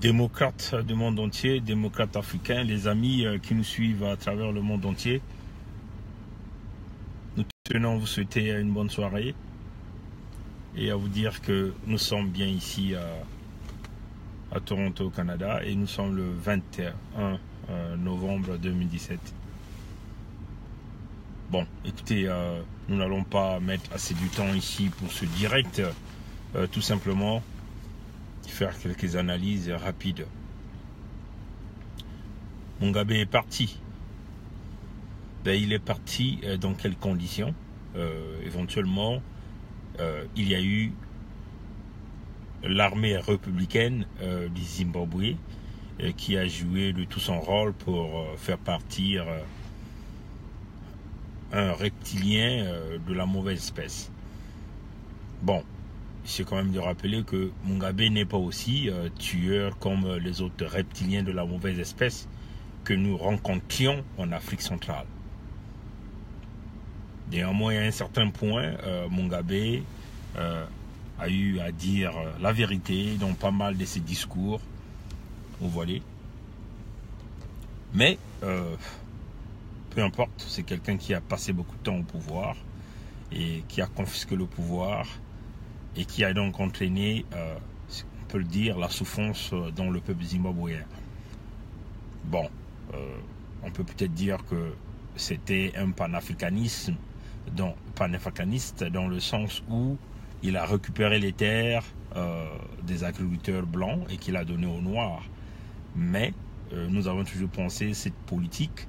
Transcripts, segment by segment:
Démocrates du monde entier, démocrates africains, les amis qui nous suivent à travers le monde entier. Nous tenons à vous souhaiter une bonne soirée et à vous dire que nous sommes bien ici à Toronto, au Canada, et nous sommes le 21 novembre 2017. Bon, écoutez, nous n'allons pas mettre assez du temps ici pour ce direct, tout simplement faire quelques analyses rapides. Mugabe est parti. Il est parti dans quelles conditions? Éventuellement, il y a eu l'armée républicaine du Zimbabwe qui a joué de tout son rôle pour faire partir un reptilien de la mauvaise espèce. Bon, c'est quand même de rappeler que Mugabe n'est pas aussi tueur comme les autres reptiliens de la mauvaise espèce que nous rencontrions en Afrique centrale. Néanmoins, à un certain point, Mugabe a eu à dire la vérité dans pas mal de ses discours, vous voyez. Mais, peu importe, c'est quelqu'un qui a passé beaucoup de temps au pouvoir et qui a confisqué le pouvoir et qui a donc entraîné, on peut le dire, la souffrance dans le peuple zimbabwéen. Bon, on peut peut-être dire que c'était un panafricaniste dans le sens où il a récupéré les terres des agriculteurs blancs et qu'il a donné aux noirs. Mais nous avons toujours pensé que cette politique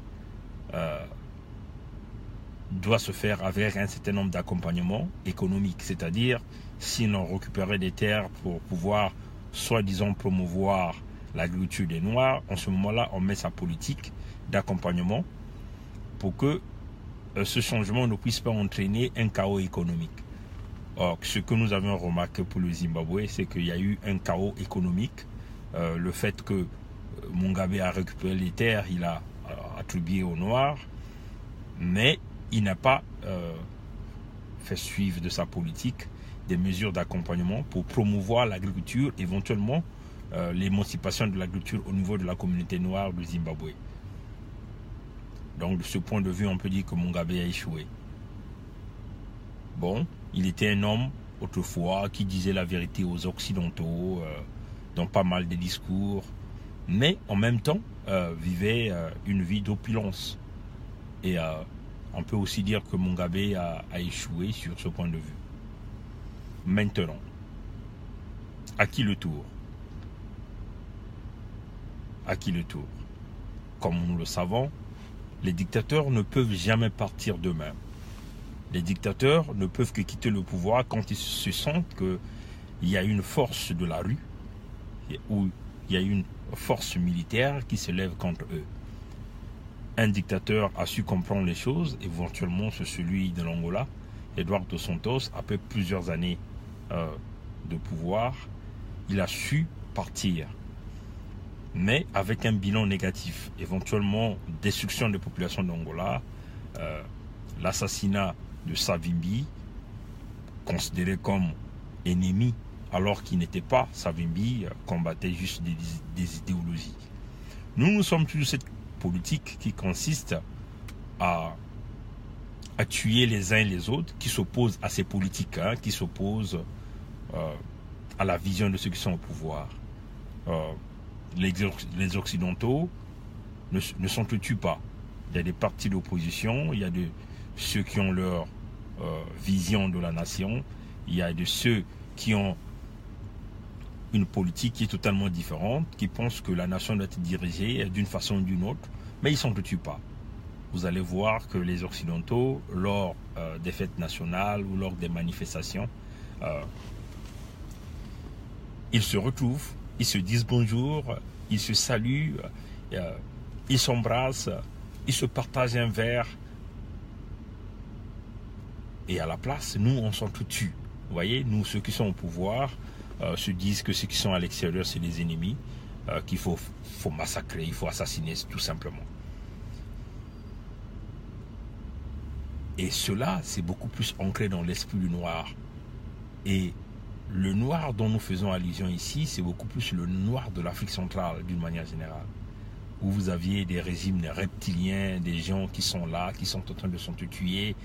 doit se faire avec un certain nombre d'accompagnements économiques, c'est-à-dire si l'on récupérait des terres pour pouvoir soi-disant promouvoir l'agriculture des noirs, en ce moment-là on met sa politique d'accompagnement pour que ce changement ne puisse pas entraîner un chaos économique. Or, ce que nous avons remarqué pour le Zimbabwe, c'est qu'il y a eu un chaos économique. Le fait que Mugabe a récupéré les terres, il a attribué aux noirs, mais il n'a pas fait suivre de sa politique des mesures d'accompagnement pour promouvoir l'agriculture, éventuellement l'émancipation de l'agriculture au niveau de la communauté noire du Zimbabwe. Donc de ce point de vue, on peut dire que Mugabe a échoué. Bon, il était un homme autrefois qui disait la vérité aux Occidentaux dans pas mal de discours, mais en même temps vivait une vie d'opulence. Et on peut aussi dire que Mugabe a échoué sur ce point de vue. Maintenant, à qui le tour? À qui le tour? Comme nous le savons, les dictateurs ne peuvent jamais partir d'eux-mêmes. Les dictateurs ne peuvent que quitter le pouvoir quand ils se sentent qu'il y a une force de la rue ou il y a une force militaire qui se lève contre eux. Un dictateur a su comprendre les choses, éventuellement c'est celui de l'Angola, Eduardo dos Santos, après plusieurs années de pouvoir, il a su partir, mais avec un bilan négatif, éventuellement destruction des populations d'Angola, l'assassinat de Savimbi, considéré comme ennemi alors qu'il n'était pas. Savimbi combattait juste des idéologies. Nous sommes toujours cette politique qui consiste à tuer les uns et les autres, qui s'opposent à ces politiques, qui s'opposent à la vision de ceux qui sont au pouvoir. Les Occidentaux ne s'entretuent pas. Il y a des partis d'opposition, il y a de ceux qui ont leur vision de la nation, il y a de ceux qui ont une politique qui est totalement différente, qui pensent que la nation doit être dirigée d'une façon ou d'une autre, mais ils ne s'entretuent pas. Vous allez voir que les Occidentaux, lors des fêtes nationales ou lors des manifestations, ils se retrouvent, ils se disent bonjour, ils se saluent, ils s'embrassent, ils se partagent un verre. Et à la place, nous, on s'entretue. Vous voyez, nous, ceux qui sont au pouvoir, se disent que ceux qui sont à l'extérieur, c'est des ennemis, qu'il faut massacrer, il faut assassiner, tout simplement. Et cela, c'est beaucoup plus ancré dans l'esprit du noir. Et le noir dont nous faisons allusion ici, c'est beaucoup plus le noir de l'Afrique centrale, d'une manière générale. Où vous aviez des régimes reptiliens, des gens qui sont là, qui sont en train de s'entretuer,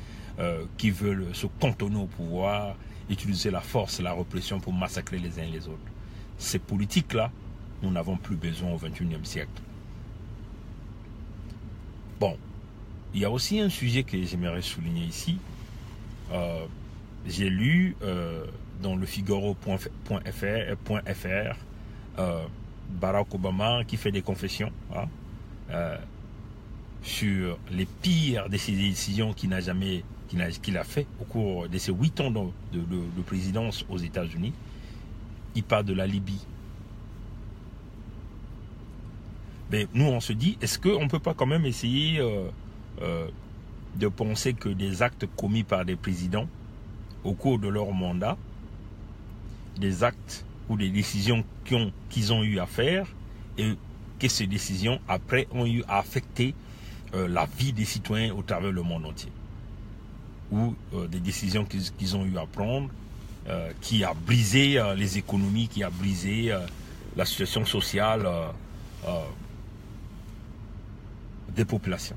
qui veulent se cantonner au pouvoir, utiliser la force et la répression pour massacrer les uns et les autres. Ces politiques-là, nous n'avons plus besoin au XXIe siècle. Bon, il y a aussi un sujet que j'aimerais souligner ici. J'ai lu dans le Figaro.fr Barack Obama qui fait des confessions sur les pires de ses décisions qu'il a fait au cours de ses 8 ans de présidence aux États-Unis. Il parle de la Libye. Mais nous, on se dit, est-ce qu'on ne peut pas quand même essayer de penser que des actes commis par des présidents au cours de leur mandat, des actes ou des décisions qu'ils ont eu à faire, et que ces décisions, après, ont eu à affecter la vie des citoyens au travers le monde entier. Ou des décisions qu'ils ont eu à prendre, qui a brisé les économies, qui a brisé la situation sociale des populations.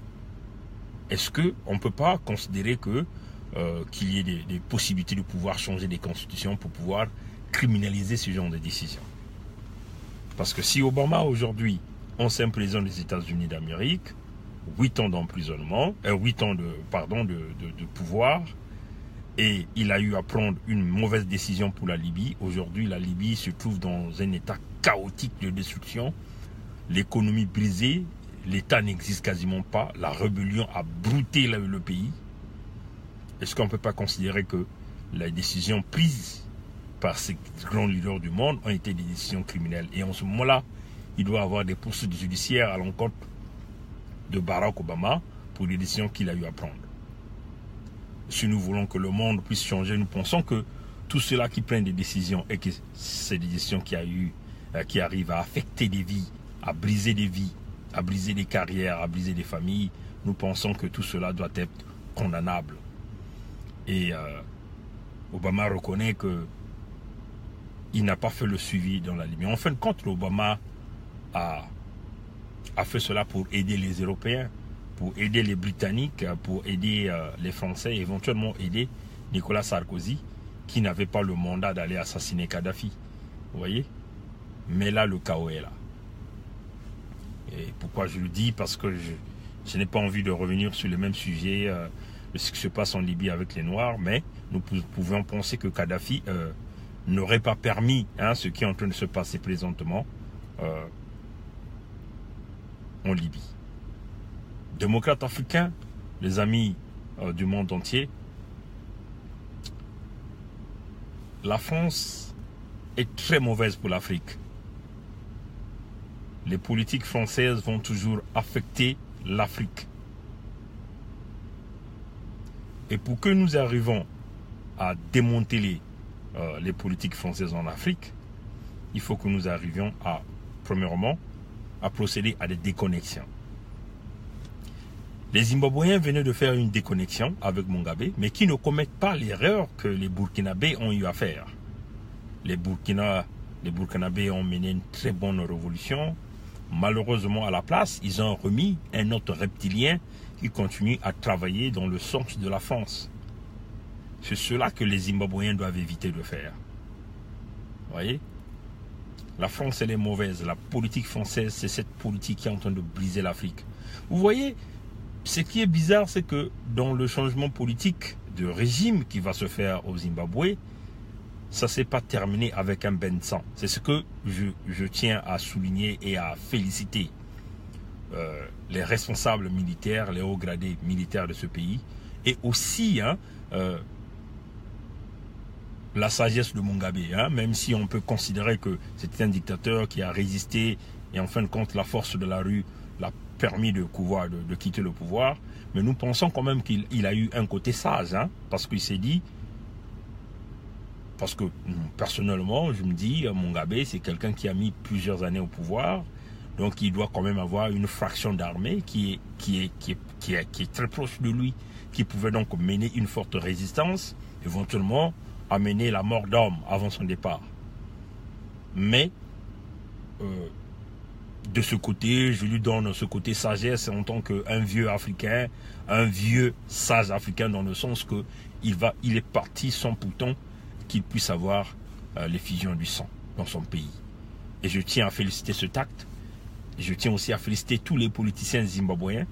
Est-ce qu'on ne peut pas considérer qu'il y ait des possibilités de pouvoir changer des constitutions pour pouvoir criminaliser ce genre de décisions? Parce que si Obama aujourd'hui, ancien président des États-Unis d'Amérique, 8 ans d'emprisonnement, 8 ans de pouvoir, et il a eu à prendre une mauvaise décision pour la Libye. Aujourd'hui, la Libye se trouve dans un état chaotique de destruction, l'économie brisée, l'État n'existe quasiment pas, la rébellion a brouté le pays. Est-ce qu'on ne peut pas considérer que les décisions prises par ces grands leaders du monde ont été des décisions criminelles? Et en ce moment-là, il doit y avoir des poursuites judiciaires à l'encontre de Barack Obama pour les décisions qu'il a eu à prendre. Si nous voulons que le monde puisse changer, nous pensons que tous ceux-là qui prennent des décisions et que c'est des décisions qui arrivent à affecter des vies, à briser des vies, à briser des carrières, à briser des familles, nous pensons que tout cela doit être condamnable. Et Obama reconnaît qu'il n'a pas fait le suivi dans la Libye. En fin de compte, Obama a fait cela pour aider les Européens, pour aider les Britanniques, pour aider les Français, et éventuellement aider Nicolas Sarkozy, qui n'avait pas le mandat d'aller assassiner Kadhafi. Vous voyez? Mais là, le chaos est là. Et pourquoi je le dis? Parce que je n'ai pas envie de revenir sur le même sujet de ce qui se passe en Libye avec les Noirs, mais nous pouvons penser que Kadhafi n'aurait pas permis ce qui est en train de se passer présentement en Libye. Démocrates africains, les amis du monde entier, la France est très mauvaise pour l'Afrique. Les politiques françaises vont toujours affecter l'Afrique. Et pour que nous arrivions à démanteler les politiques françaises en Afrique, il faut que nous arrivions premièrement, à procéder à des déconnexions. Les Zimbabwéens venaient de faire une déconnexion avec Mugabe, mais qui ne commettent pas l'erreur que les Burkinabés ont eu à faire. Les Burkinabés ont mené une très bonne révolution. Malheureusement, à la place, ils ont remis un autre reptilien qui continue à travailler dans le sens de la France. C'est cela que les Zimbabwéens doivent éviter de faire. Vous voyez? La France, elle est mauvaise. La politique française, c'est cette politique qui est en train de briser l'Afrique. Vous voyez, ce qui est bizarre, c'est que dans le changement politique de régime qui va se faire au Zimbabwe, ça ne s'est pas terminé avec un bain de sang. C'est ce que je tiens à souligner et à féliciter les responsables militaires, les hauts gradés militaires de ce pays, et aussi la sagesse de Mugabe, même si on peut considérer que c'était un dictateur qui a résisté et en fin de compte la force de la rue l'a permis de quitter le pouvoir, mais nous pensons quand même qu'il a eu un côté sage, parce qu'il s'est dit, parce que personnellement je me dis, Mugabe c'est quelqu'un qui a mis plusieurs années au pouvoir, donc il doit quand même avoir une fraction d'armée qui est très proche de lui, qui pouvait donc mener une forte résistance, éventuellement amené la mort d'homme avant son départ. Mais de ce côté, je lui donne ce côté sagesse en tant qu'un vieux africain, un vieux sage africain, dans le sens que il est parti sans pourtant qu'il puisse avoir l'effusion du sang dans son pays. Et je tiens à féliciter ce tact. Et je tiens aussi à féliciter tous les politiciens zimbabwéens,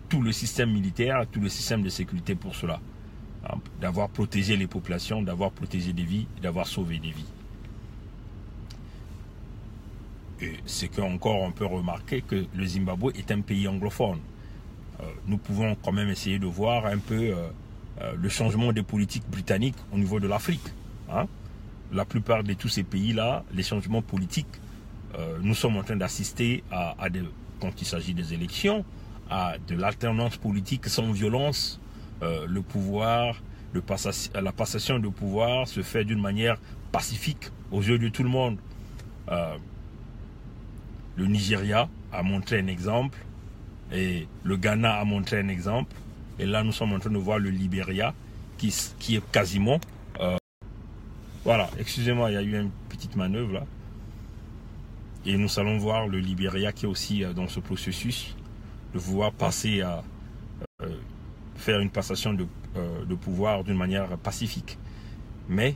tout le système militaire, tout le système de sécurité pour cela. D'avoir protégé les populations, d'avoir protégé des vies, d'avoir sauvé des vies. Et c'est qu'encore on peut remarquer que le Zimbabwe est un pays anglophone. Nous pouvons quand même essayer de voir un peu le changement des politiques britanniques au niveau de l'Afrique. La plupart de tous ces pays-là, les changements politiques, nous sommes en train d'assister quand il s'agit des élections, à de l'alternance politique sans violence. Le pouvoir, la passation de pouvoir se fait d'une manière pacifique aux yeux de tout le monde. Le Nigeria a montré un exemple et le Ghana a montré un exemple. Et là, nous sommes en train de voir le Libéria qui est quasiment... voilà, excusez-moi, il y a eu une petite manœuvre là. Et nous allons voir le Libéria qui est aussi dans ce processus de vouloir passer à faire une passation de pouvoir d'une manière pacifique. Mais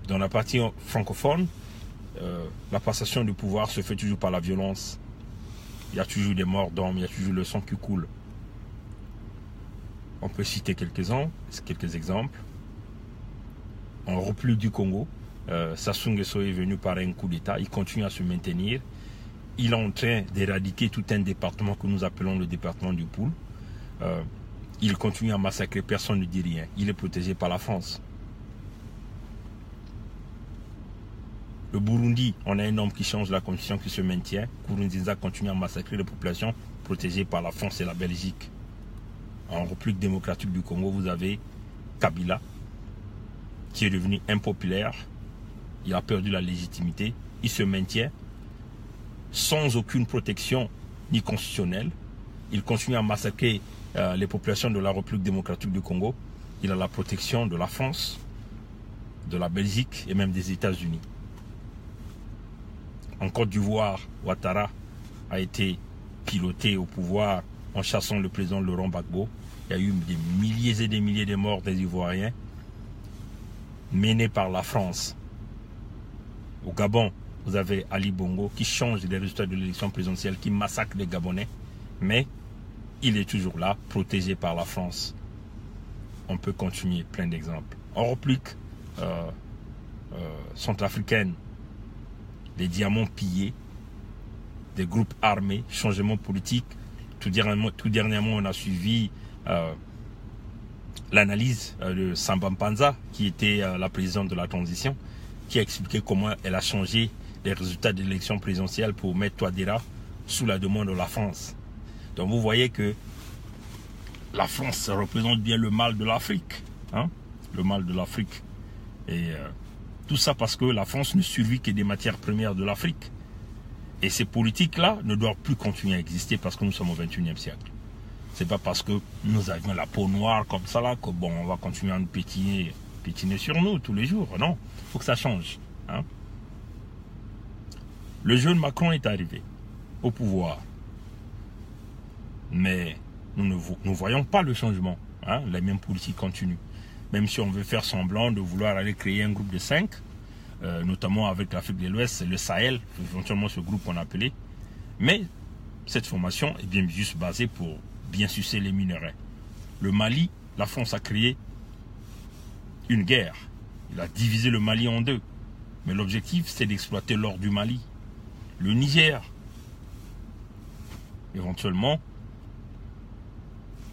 dans la partie francophone, la passation de pouvoir se fait toujours par la violence. Il y a toujours des morts d'hommes, il y a toujours le sang qui coule. On peut citer quelques exemples. En République du Congo, Sassou Nguesso est venu par un coup d'État, il continue à se maintenir. Il est en train d'éradiquer tout un département que nous appelons le département du Poul. Il continue à massacrer, personne ne dit rien. Il est protégé par la France. Le Burundi, on a un homme qui change la constitution, qui se maintient. Nkurunziza continue à massacrer les populations protégées par la France et la Belgique. En République démocratique du Congo, vous avez Kabila, qui est devenu impopulaire. Il a perdu la légitimité. Il se maintient sans aucune protection ni constitutionnelle. Il continue à massacrer les populations de la République démocratique du Congo. Il a la protection de la France, de la Belgique et même des États-Unis. En Côte d'Ivoire, Ouattara a été piloté au pouvoir en chassant le président Laurent Gbagbo. Il y a eu des milliers et des milliers de morts des Ivoiriens menés par la France. Au Gabon, vous avez Ali Bongo qui change les résultats de l'élection présidentielle, qui massacre les Gabonais, mais il est toujours là, protégé par la France. On peut continuer, plein d'exemples. En République centrafricaine, des diamants pillés, des groupes armés, changement politique. Tout dernièrement, on a suivi l'analyse de Samba Panza, qui était la présidente de la transition, qui a expliqué comment elle a changé les résultats de l'élection présidentielle pour mettre Touadéra sous la demande de la France. Donc vous voyez que la France représente bien le mal de l'Afrique. Le mal de l'Afrique. Et tout ça parce que la France ne survit que des matières premières de l'Afrique. Et ces politiques-là ne doivent plus continuer à exister parce que nous sommes au XXIe siècle. C'est pas parce que nous avions la peau noire comme ça là que bon, on va continuer à nous pétiner sur nous tous les jours. Non, il faut que ça change. Le jeune Macron est arrivé au pouvoir. Mais nous ne voyons pas le changement. Les mêmes politiques continuent. Même si on veut faire semblant de vouloir aller créer un groupe de 5, notamment avec l'Afrique de l'Ouest, le Sahel, éventuellement ce groupe qu'on a appelé. Mais cette formation est bien juste basée pour bien sucer les minerais. Le Mali, la France a créé une guerre. Il a divisé le Mali en deux. Mais l'objectif, c'est d'exploiter l'or du Mali. Le Niger, éventuellement,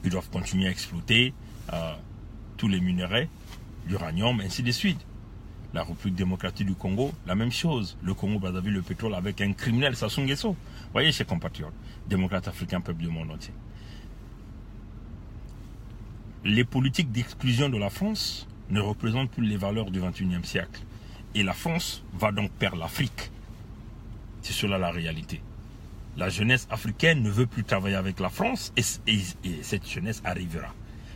ils doivent continuer à exploiter tous les minerais, l'uranium, ainsi de suite. La République démocratique du Congo, la même chose. Le Congo va avoir le pétrole avec un criminel, Sassou Nguesso. Voyez, chers compatriotes, démocrates africains, peuple du monde entier. Les politiques d'exclusion de la France ne représentent plus les valeurs du XXIe siècle. Et la France va donc perdre l'Afrique. C'est cela la réalité. La jeunesse africaine ne veut plus travailler avec la France et cette jeunesse arrivera.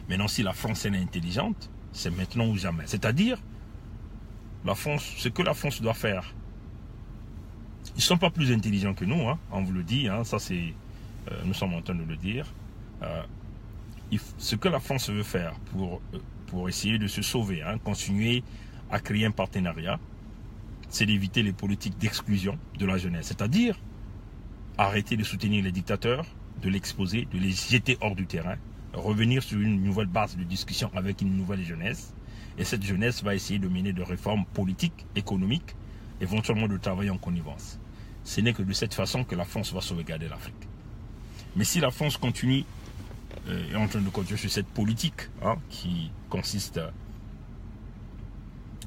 Maintenant, si la France est intelligente, c'est maintenant ou jamais. C'est-à-dire, ce que la France doit faire, ils ne sont pas plus intelligents que nous, hein, on vous le dit, hein, ça c'est, nous sommes en train de le dire. Ce que la France veut faire pour essayer de se sauver, hein, continuer à créer un partenariat, c'est d'éviter les politiques d'exclusion de la jeunesse. C'est-à-dire arrêter de soutenir les dictateurs, de l'exposer, de les jeter hors du terrain, revenir sur une nouvelle base de discussion avec une nouvelle jeunesse. Et cette jeunesse va essayer de mener des réformes politiques, économiques, éventuellement de travailler en connivence. Ce n'est que de cette façon que la France va sauvegarder l'Afrique. Mais si la France continue, est en train de continuer sur cette politique, hein, qui consiste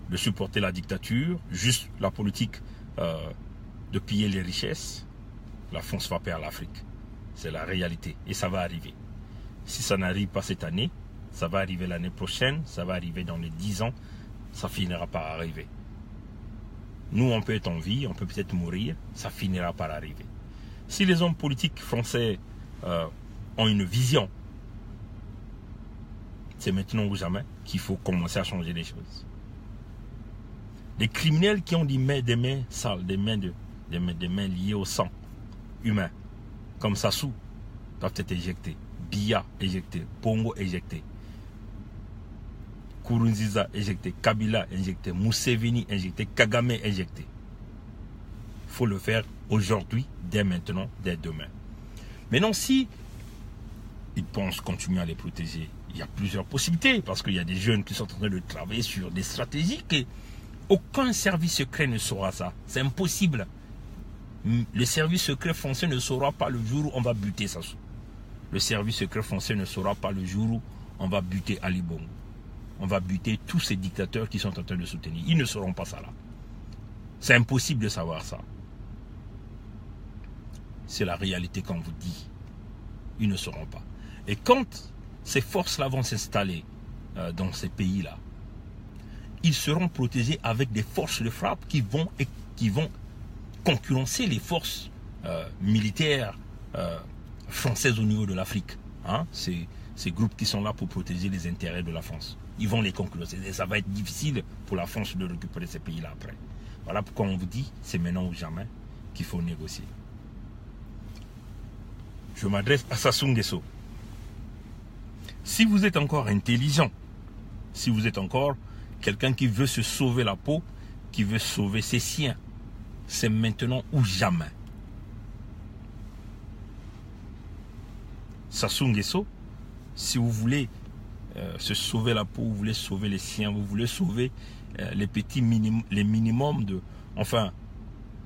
de supporter la dictature, juste la politique de piller les richesses, la France va perdre l'Afrique. C'est la réalité et ça va arriver. Si ça n'arrive pas cette année, ça va arriver l'année prochaine, ça va arriver dans les 10 ans, ça finira par arriver. Nous, on peut être en vie, on peut peut-être mourir, ça finira par arriver. Si les hommes politiques français ont une vision, c'est maintenant ou jamais qu'il faut commencer à changer les choses. Les criminels qui ont des mains sales, des mains liées au sang humain, comme Sassou, doivent être éjectés. Biya éjecté, Bongo éjecté, Nkurunziza éjecté, Kabila éjecté, Museveni éjecté, Kagame éjecté. Il faut le faire aujourd'hui, dès maintenant, dès demain. Maintenant, si ils pensent continuer à les protéger, il y a plusieurs possibilités, parce qu'il y a des jeunes qui sont en train de travailler sur des stratégies que aucun service secret ne saura ça. C'est impossible. Le service secret français ne saura pas le jour où on va buter Sassou. Le service secret français ne saura pas le jour où on va buter Ali Bongo. On va buter tous ces dictateurs qui sont en train de soutenir. Ils ne sauront pas ça là. C'est impossible de savoir ça. C'est la réalité qu'on vous dit. Ils ne sauront pas. Et quand ces forces-là vont s'installer dans ces pays-là, ils seront protégés avec des forces de frappe qui vont concurrencer les forces militaires françaises au niveau de l'Afrique. Hein? Ces groupes qui sont là pour protéger les intérêts de la France. Ils vont les concurrencer. Et ça va être difficile pour la France de récupérer ces pays-là après. Voilà pourquoi on vous dit, c'est maintenant ou jamais qu'il faut négocier. Je m'adresse à Sassou Nguesso. Si vous êtes encore intelligent, si vous êtes encore quelqu'un qui veut se sauver la peau, qui veut sauver ses siens, c'est maintenant ou jamais. Sassou Nguesso, si vous voulez se sauver la peau, vous voulez sauver les siens, vous voulez sauver les minimums de, enfin,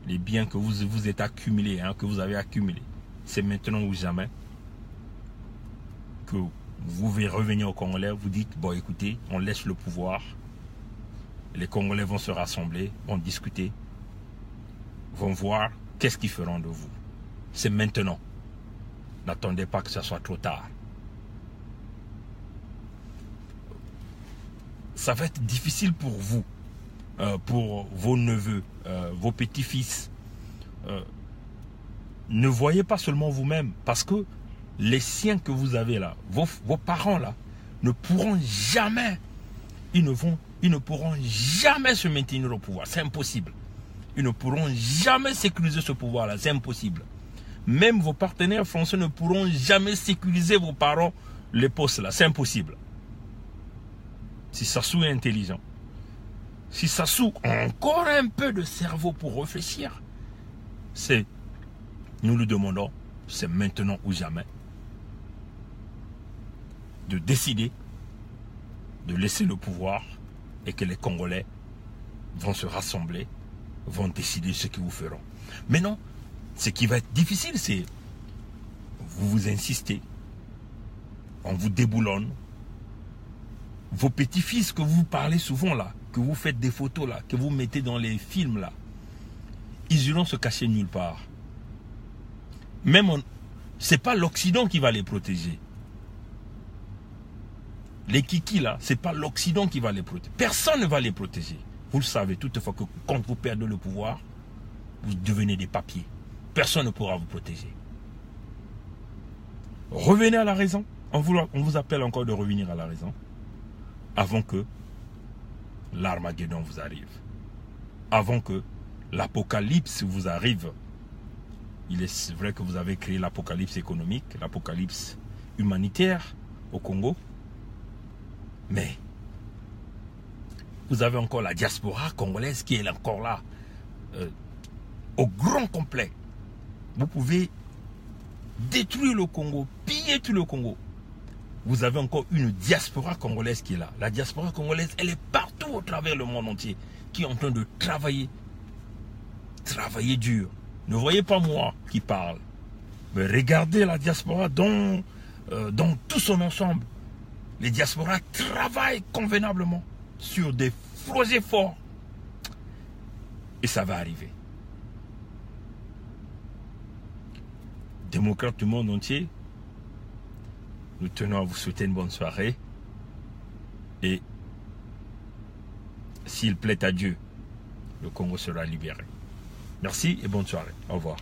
les biens que vous êtes accumulés, hein, que vous avez accumulés, c'est maintenant ou jamais que vous devez revenir au Congolais, vous dites, bon écoutez, on laisse le pouvoir, les Congolais vont se rassembler, vont discuter, vont voir qu'est-ce qu'ils feront de vous. C'est maintenant. N'attendez pas que ça soit trop tard. Ça va être difficile pour vous, pour vos neveux, vos petits-fils. Ne voyez pas seulement vous-même, parce que les siens que vous avez là, vos parents là, ne pourront jamais, ils ne pourront jamais se maintenir au pouvoir. C'est impossible. Ils ne pourront jamais sécuriser ce pouvoir-là. C'est impossible. Même vos partenaires français ne pourront jamais sécuriser vos parents, les postes là. C'est impossible. Si Sassou est intelligent, si Sassou a encore un peu de cerveau pour réfléchir, nous lui demandons, c'est maintenant ou jamais, de décider de laisser le pouvoir et que les Congolais vont se rassembler, vont décider ce qu'ils vous feront. Maintenant, ce qui va être difficile, c'est vous insistez, on vous déboulonne. Vos petits-fils que vous parlez souvent là, que vous faites des photos là, que vous mettez dans les films là, ils iront se cacher nulle part. Même, c'est pas l'Occident qui va les protéger. Les kikis là, c'est pas l'Occident qui va les protéger. Personne ne va les protéger. Vous le savez, toutefois que quand vous perdez le pouvoir, vous devenez des papiers. Personne ne pourra vous protéger. Revenez à la raison. On vous appelle encore de revenir à la raison avant que l'Armageddon vous arrive. avant que l'apocalypse vous arrive. Il est vrai que vous avez créé l'apocalypse économique, l'apocalypse humanitaire au Congo, mais vous avez encore la diaspora congolaise qui est encore là, au grand complet. Vous pouvez détruire le Congo, piller tout le Congo. Vous avez encore une diaspora congolaise qui est là. La diaspora congolaise, elle est partout au travers le monde entier, qui est en train de travailler dur. Ne voyez pas moi qui parle, mais regardez la diaspora dans tout son ensemble. Les diasporas travaillent convenablement sur des projets forts. Et ça va arriver. Démocrates du monde entier, nous tenons à vous souhaiter une bonne soirée. Et s'il plaît à Dieu, le Congo sera libéré. Merci et bonne soirée. Au revoir.